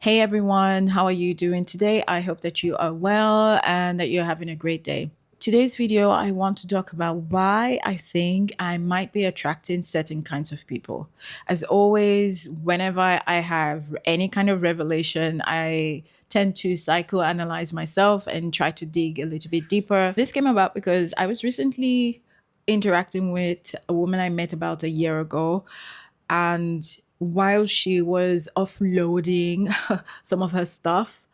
Hey everyone, how are you doing today? I hope that you are well and that you're having a great day. Today's video, I want to talk about why I think I might be attracting certain kinds of people. As always, whenever I have any kind of revelation, I tend to psychoanalyze myself and try to dig a little bit deeper. This came about because I was recently interacting with a woman I met about a year ago, and while she was offloading some of her stuff,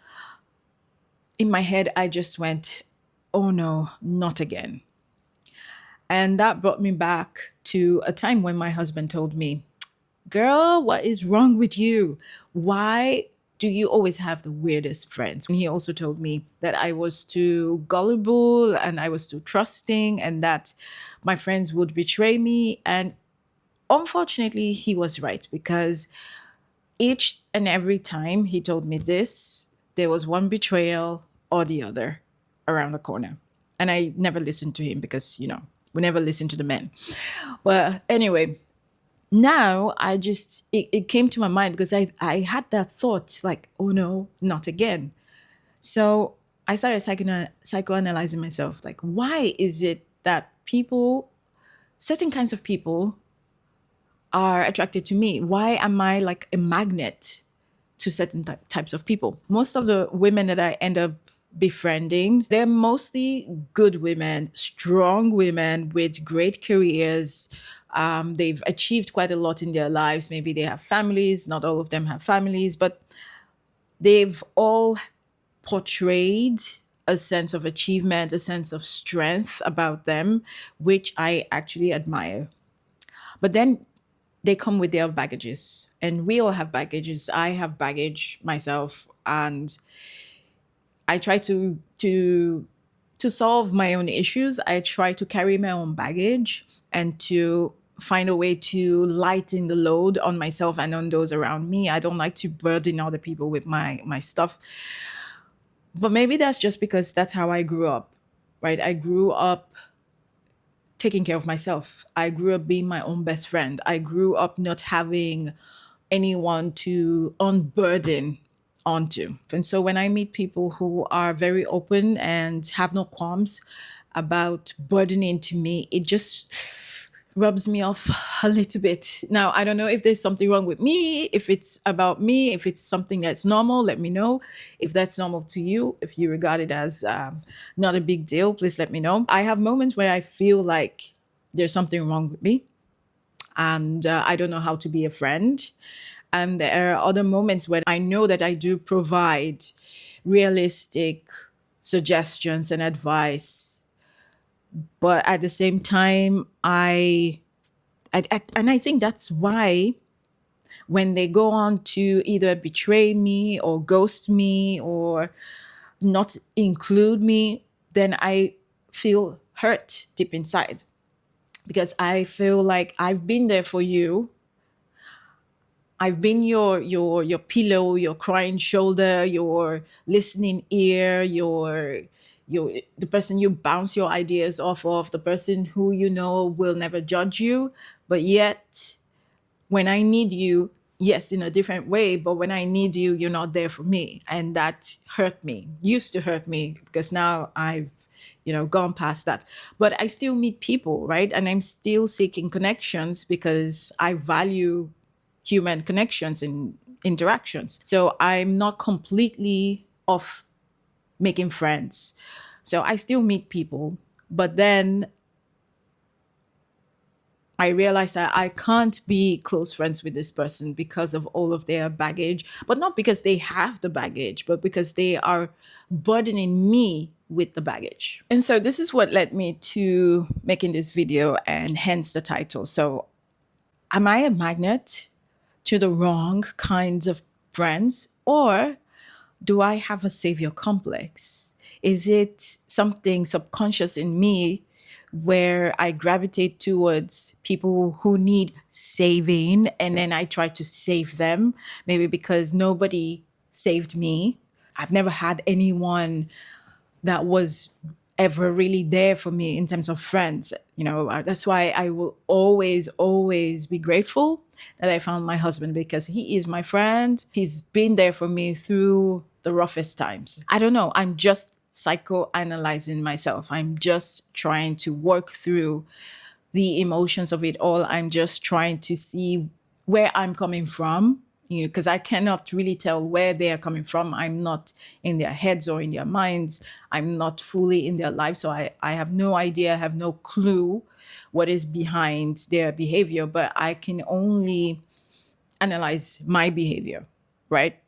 in my head, I just went, oh no, not again. And that brought me back to a time when my husband told me, girl, what is wrong with you? Why do you always have the weirdest friends? And he also told me that I was too gullible and I was too trusting and that my friends would betray me. And unfortunately, he was right because each and every time he told me this, there was one betrayal or the other around the corner. And I never listened to him because, we never listen to the men. But anyway, now it came to my mind because I had that thought like, oh no, not again. So I started psychoanalyzing myself. Like, why is it that certain kinds of people are attracted to me? Why am I like a magnet to certain types of people? Most of the women that I end up befriending, they're mostly good women, strong women with great careers. They've achieved quite a lot in their lives. Maybe they have families. Not all of them have families, but they've all portrayed a sense of achievement, a sense of strength about them, which I actually admire. But then they come with their baggages, and we all have baggages. I have baggage myself, and I try to solve my own issues. I try to carry my own baggage and to find a way to lighten the load on myself and on those around me. I don't like to burden other people with my stuff. But maybe that's just because that's how I grew up, right? I grew up taking care of myself. I grew up being my own best friend. I grew up not having anyone to unburden onto. And so when I meet people who are very open and have no qualms about burdening to me, it just rubs me off a little bit. Now, I don't know if there's something wrong with me, if it's about me, if it's something that's normal, let me know. If that's normal to you, if you regard it as not a big deal, please let me know. I have moments where I feel like there's something wrong with me and I don't know how to be a friend. And there are other moments when I know that I do provide realistic suggestions and advice, but at the same time, and I think that's why when they go on to either betray me or ghost me or not include me, then I feel hurt deep inside because I feel like I've been there for you. I've been your pillow, your crying shoulder, your listening ear, your the person you bounce your ideas off of, the person who you know will never judge you. But yet, when I need you, yes, in a different way, but when I need you, you're not there for me. And that hurt me, used to hurt me because now I've gone past that. But I still meet people, right? And I'm still seeking connections because I value human connections and interactions. So I'm not completely off making friends. So I still meet people, but then I realized that I can't be close friends with this person because of all of their baggage, but not because they have the baggage, but because they are burdening me with the baggage. And so this is what led me to making this video and hence the title. So am I a magnet to the wrong kinds of friends, or do I have a savior complex? Is it something subconscious in me where I gravitate towards people who need saving and then I try to save them? Maybe because nobody saved me. I've never had anyone that was ever really there for me in terms of friends. That's why I will always, always be grateful that I found my husband, because he is my friend. He's been there for me through the roughest times. I don't know. I'm just psychoanalyzing myself. I'm just trying to work through the emotions of it all. I'm just trying to see where I'm coming from, because I cannot really tell where they are coming from. I'm not in their heads or in their minds. I'm not fully in their lives. So I have no idea, I have no clue what is behind their behavior, but I can only analyze my behavior, right?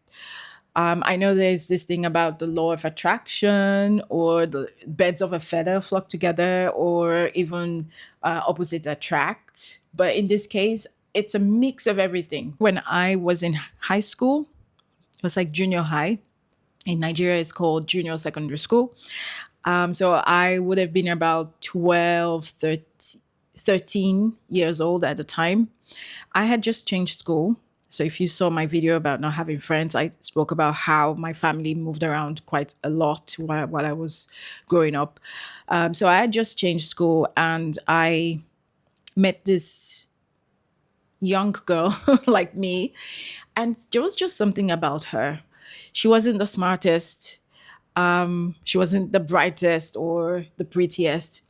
I know there's this thing about the law of attraction, or the birds of a feather flock together, or even opposites attract. But in this case, it's a mix of everything. When I was in high school, it was like junior high. In Nigeria, it's called junior secondary school. So I would have been about 12, 13 years old at the time. I had just changed school. So if you saw my video about not having friends, I spoke about how my family moved around quite a lot while I was growing up. So I had just changed school, and I met this young girl like me. And there was just something about her. She wasn't the smartest. She wasn't the brightest or the prettiest,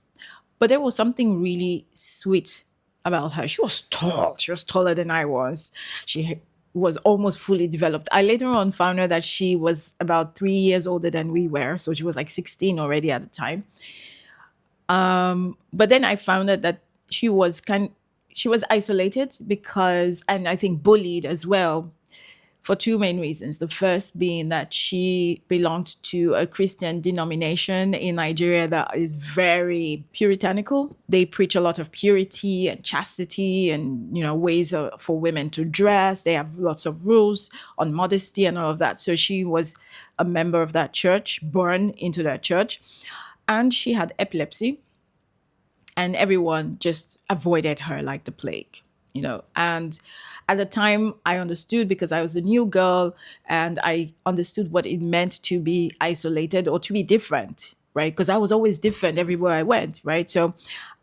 but there was something really sweet about her. She was tall. She was taller than I was. She was almost fully developed. I later on found out that she was about 3 years older than we were. So she was like 16 already at the time. But then I found out that she was isolated because, and I think bullied as well, for two main reasons. The first being that she belonged to a Christian denomination in Nigeria that is very puritanical. They preach a lot of purity and chastity, and ways for women to dress. They have lots of rules on modesty and all of that. So she was a member of that church, born into that church, and she had epilepsy, and everyone just avoided her like the plague. And at the time I understood, because I was a new girl, and I understood what it meant to be isolated or to be different, right? Because I was always different everywhere I went, right? So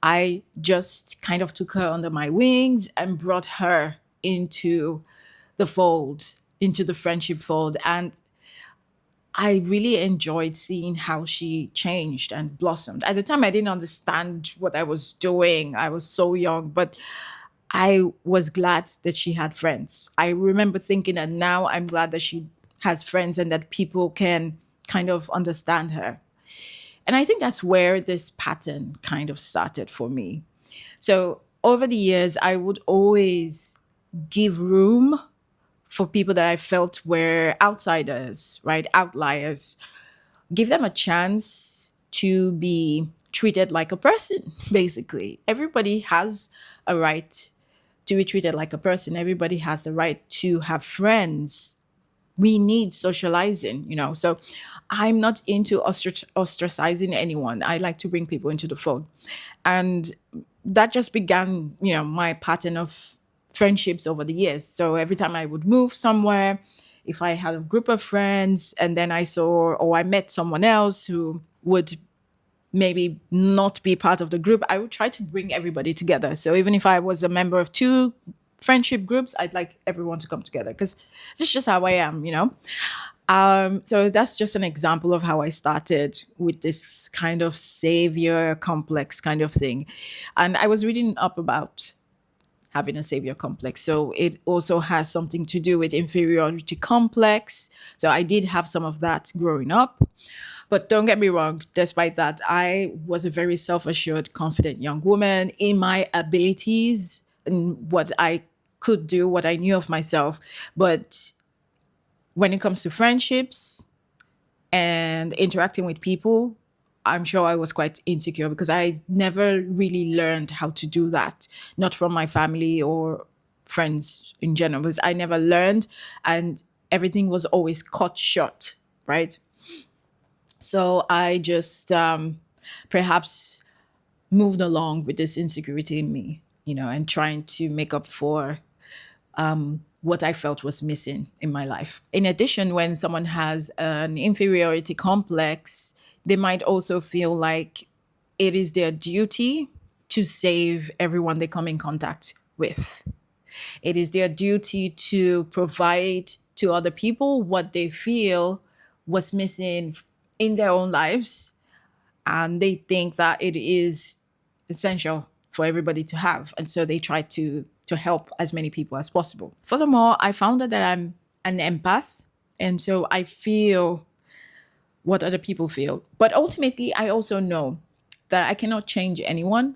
I just kind of took her under my wings and brought her into the fold, into the friendship fold. And I really enjoyed seeing how she changed and blossomed. At the time, I didn't understand what I was doing. I was so young, but I was glad that she had friends. I remember thinking that now I'm glad that she has friends and that people can kind of understand her. And I think that's where this pattern kind of started for me. So over the years, I would always give room for people that I felt were outsiders, right? Outliers. Give them a chance to be treated like a person, basically. Everybody has a right to be treated like a person. Everybody has the right to have friends. We need socializing, So I'm not into ostracizing anyone. I like to bring people into the fold. And that just began, my pattern of friendships over the years. So every time I would move somewhere, if I had a group of friends and then I saw or I met someone else who would maybe not be part of the group, I would try to bring everybody together. So even if I was a member of two friendship groups, I'd like everyone to come together, because this is just how I am, So that's just an example of how I started with this kind of savior complex kind of thing. And I was reading up about having a savior complex. So it also has something to do with inferiority complex. So I did have some of that growing up. But don't get me wrong, despite that, I was a very self assured, confident young woman in my abilities and what I could do, what I knew of myself. But when it comes to friendships and interacting with people, I'm sure I was quite insecure because I never really learned how to do that, not from my family or friends in general, because I never learned and everything was always cut short, right? So I just perhaps moved along with this insecurity in me, and trying to make up for what I felt was missing in my life. In addition, when someone has an inferiority complex, They might also feel like it is their duty to save everyone they come in contact with. It is their duty to provide to other people what they feel was missing in their own lives. And they think that it is essential for everybody to have. And so they try to help as many people as possible. Furthermore, I found out that I'm an empath. And so I feel what other people feel. But ultimately, I also know that I cannot change anyone.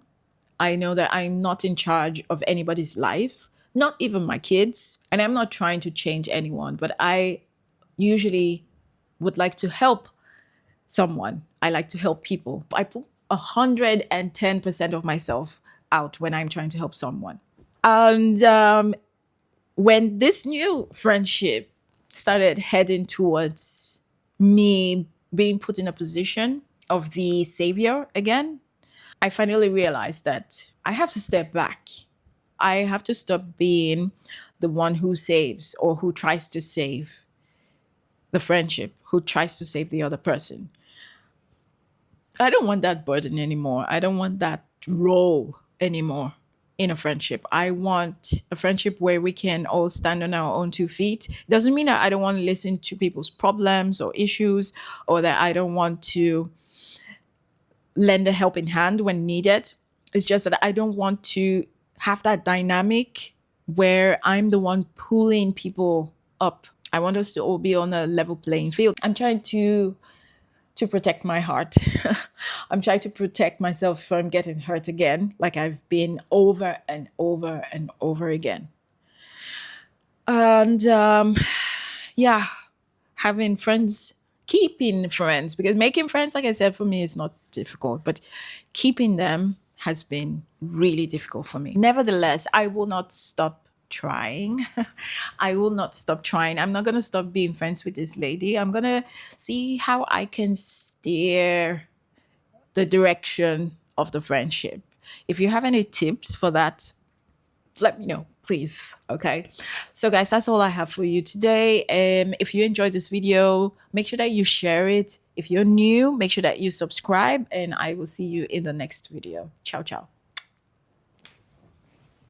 I know that I'm not in charge of anybody's life, not even my kids. And I'm not trying to change anyone, but I usually would like to help someone. I like to help people. I put 110% of myself out when I'm trying to help someone. And when this new friendship started heading towards me being put in a position of the savior again, I finally realized that I have to step back. I have to stop being the one who saves or who tries to save the friendship, who tries to save the other person. I don't want that burden anymore. I don't want that role anymore in a friendship. I want a friendship where we can all stand on our own 2 feet. Doesn't mean that I don't want to listen to people's problems or issues, or that I don't want to lend a helping hand when needed. It's just that I don't want to have that dynamic where I'm the one pulling people up. I want us to all be on a level playing field. I'm trying to protect my heart. I'm trying to protect myself from getting hurt again, like I've been over and over and over again. And yeah, having friends, keeping friends, because making friends, like I said, for me is not difficult, but keeping them has been really difficult for me. Nevertheless, I will not stop trying. I will not stop trying. I'm not going to stop being friends with this lady. I'm going to see how I can steer the direction of the friendship. If you have any tips for that, let me know, please. Okay. So, guys, that's all I have for you today. If you enjoyed this video, make sure that you share it. If you're new, make sure that you subscribe, and I will see you in the next video. Ciao, ciao.